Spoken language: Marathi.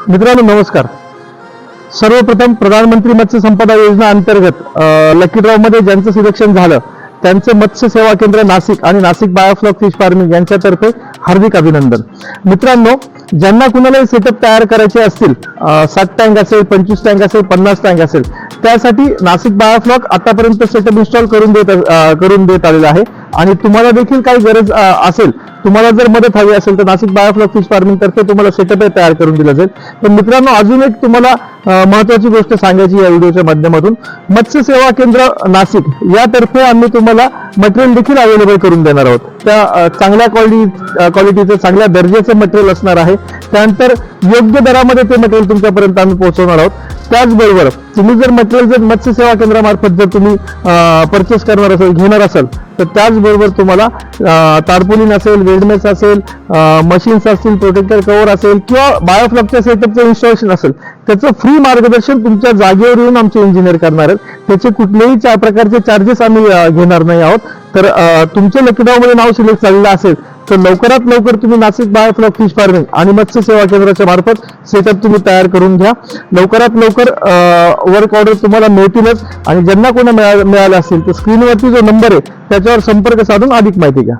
मित्रांनो नमस्कार. सर्वप्रथम प्रधानमंत्री मत्स्य संपदा योजना अंतर्गत लकी ड्रॉ मध्ये ज्यांचं सिलेक्शन झालं त्यांचे मत्स्य सेवा केंद्र नाशिक आणि नाशिक बायोफ्लॉक फिश फार्मिंग यांच्यातर्फे हार्दिक अभिनंदन. मित्रांनो, ज्यांना कुणालाही सेटअप तयार करायचे असतील, 7 टँक असेल, 25 टँक असेल, 50 टँक असेल, त्यासाठी नाशिक बायोफ्लॉक आतापर्यंत सेटअप इन्स्टॉल करून देत आलेला आहे. आणि तुम्हाला देखील काही गरज असेल, तुम्हाला जर मदत हवी असेल तर नाशिक बायोफ्लॉक फिश फार्मिंग तर्फे तुम्हाला सेटअप तयार करून दिला जाईल. तर मित्रांनो, अजून एक तुम्हाला महत्वाची गोष्ट सांगायची या व्हिडिओच्या माध्यमातून, मत्स्य सेवा केंद्र नाशिक यातर्फे आम्ही तुम्हाला मटेरियल देखील अवेलेबल करून देणार आहोत. त्या चांगल्या क्वालिटीचं चांगल्या दर्जाचं मटेरियल असणार आहे. त्यानंतर योग्य दरामध्ये ते मटेरियल तुमच्यापर्यंत आम्ही पोहोचवणार आहोत. त्याचबरोबर तुम्ही जर मटेरियल जर मत्स्य सेवा केंद्रामार्फत जर तुम्ही परचेस करणार असाल, घेणार असाल, तर त्याचबरोबर तुम्हाला टार्पोलिन असेल, वेल्डमेस असेल, मशीन्स असतील, प्रोटेक्टर कव्हर असेल किंवा बायोफ्लॉकच्या सेटअपचं इन्स्टॉलेशन असेल, त्याचं फ्री मार्गदर्शन तुमच्या जागेवर येऊन आमचे इंजिनियर करणार आहेत. त्याचे कुठलेही प्रकारचे चार्जेस आम्ही घेणार नाही आहोत. तर तुमच्या लकी ड्रॉ मध्ये नाव सिलेक्ट झालेलं असेल तर लवकरात लवकर तुम्ही नाशिक बायोफ्लॉक फिश फार्मिंग आणि मत्स्य सेवा केंद्राच्या मार्फत सेटअप तुम्ही तयार करून घ्या. लवकरात लवकर वर्क ऑर्डर तुम्हाला मिळतीलच. आणि ज्यांना कोणा मिळाले असतील तर स्क्रीनवरती जो नंबर आहे त्याच्यावर संपर्क साधून अधिक माहिती घ्या.